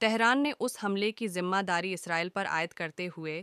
Tehran نے اس حملے کی ذمہ داری اسرائیل پر عائد کرتے ہوئے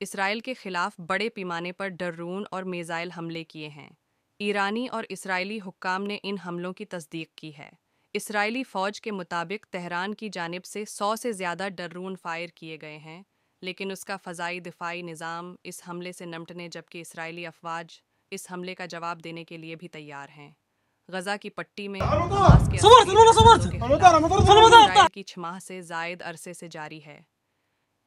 اسرائیل کے خلاف بڑے پیمانے پر ڈرون اور میزائل حملے کیے ہیں۔ ایرانی اور اسرائیلی حکام نے ان حملوں کی تصدیق کی ہے۔ اسرائیلی فوج کے مطابق تہران کی جانب سے 100 سے زیادہ ڈرون فائر کیے گئے ہیں، لیکن اس کا فضائی دفاعی نظام اس حملے سے نمٹنے جبکہ اسرائیلی افواج اس حملے کا جواب دینے کے لیے بھی تیار ہیں۔ غزہ کی پٹی میں حماس کے اسرائیل کی 6 ماہ سے زائد عرصے سے جاری ہے۔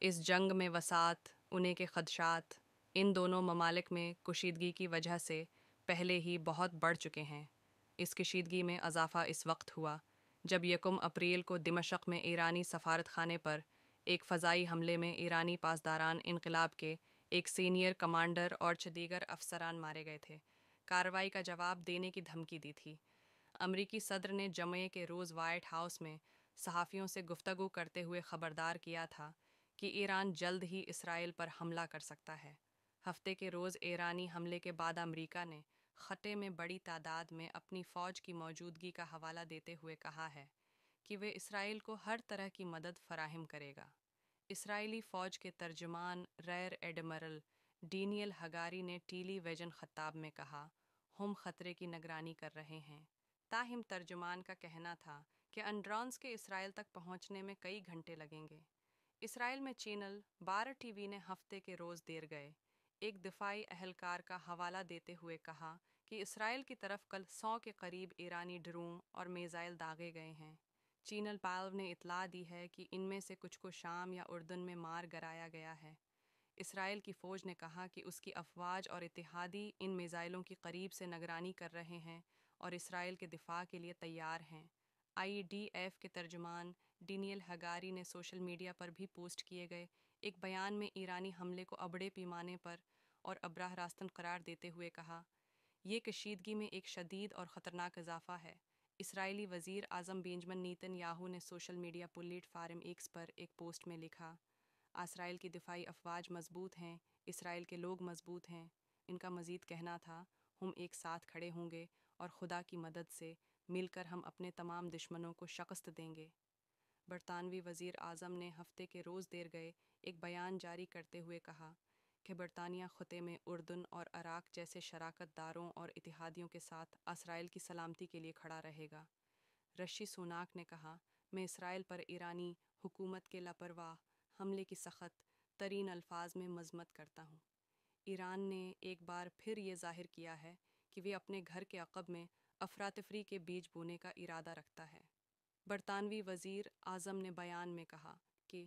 اس جنگ میں وسعت ہونے کے خدشات ان دونوں ممالک میں کشیدگی کی وجہ سے پہلے ہی بہت بڑھ چکے ہیں۔ اس کشیدگی میں اضافہ اس وقت ہوا جب 1 اپریل کو دمشق میں ایرانی سفارت خانے پر ایک فضائی حملے میں ایرانی پاسداران انقلاب کے ایک سینئر کمانڈر اور دیگر افسران مارے گئے تھے۔ کارروائی کا جواب دینے کی دھمکی دی تھی۔ امریکی صدر نے جمعے کے روز وائٹ ہاؤس میں صحافیوں سے گفتگو کرتے ہوئے خبردار کیا تھا کہ ایران جلد ہی اسرائیل پر حملہ کر سکتا ہے۔ ہفتے کے روز ایرانی حملے کے بعد امریکہ نے خطے میں بڑی تعداد میں اپنی فوج کی موجودگی کا حوالہ دیتے ہوئے کہا ہے کہ وہ اسرائیل کو ہر طرح کی مدد فراہم کرے گا۔ اسرائیلی فوج کے ترجمان ریئر ایڈمرل ڈینیل ہگاری نے ٹیلی ویژن خطاب میں کہا، ہم خطرے کی نگرانی کر رہے ہیں۔ تاہم ترجمان کا کہنا تھا کہ انڈرونز کے اسرائیل تک پہنچنے میں کئی گھنٹے لگیں گے۔ اسرائیل میں چینل 12 ٹی وی نے ہفتے کے روز دیر گئے ایک دفاعی اہلکار کا حوالہ دیتے ہوئے کہا کہ اسرائیل کی طرف کل 100 کے قریب ایرانی ڈرون اور میزائل داغے گئے ہیں۔ چینل 12 نے اطلاع دی ہے کہ ان میں سے کچھ کو شام یا اردن میں مار گرایا گیا ہے۔ اسرائیل کی فوج نے کہا کہ اس کی افواج اور اتحادی ان میزائلوں کی قریب سے نگرانی کر رہے ہیں اور اسرائیل کے دفاع کے لیے تیار ہیں۔ IDF کے ترجمان ڈینیل ہگاری نے سوشل میڈیا پر بھی پوسٹ کیے گئے ایک بیان میں ایرانی حملے کو بڑے پیمانے پر اور براہ راستن قرار دیتے ہوئے کہا، یہ کشیدگی میں ایک شدید اور خطرناک اضافہ ہے۔ اسرائیلی وزیر اعظم بنجمن نیتن یاہو نے social media platform X پر ایک پوسٹ میں لکھا، اسرائیل کی دفاعی افواج مضبوط ہیں، اسرائیل کے لوگ مضبوط ہیں۔ ان کا مزید کہنا تھا، ہم ایک ساتھ کھڑے ہوں گے اور خدا کی مدد سے مل کر ہم اپنے تمام دشمنوں کو شکست دیں گے۔ برطانوی وزیر اعظم نے ہفتے کے روز دیر گئے ایک بیان جاری کرتے ہوئے کہا کہ برطانیہ خطے میں اردن اور عراق جیسے شراکت داروں اور اتحادیوں کے ساتھ اسرائیل کی سلامتی کے لیے کھڑا رہے گا۔ رشی سوناک نے کہا، میں اسرائیل پر ایرانی حکومت کے لاپرواہ حملے کی سخت ترین الفاظ میں مذمت کرتا ہوں۔ ایران نے ایک بار پھر یہ ظاہر کیا ہے کہ وہ اپنے گھر کے عقب میں افراتفری کے بیج بونے کا ارادہ رکھتا ہے۔ برطانوی وزیر اعظم نے بیان میں کہا کہ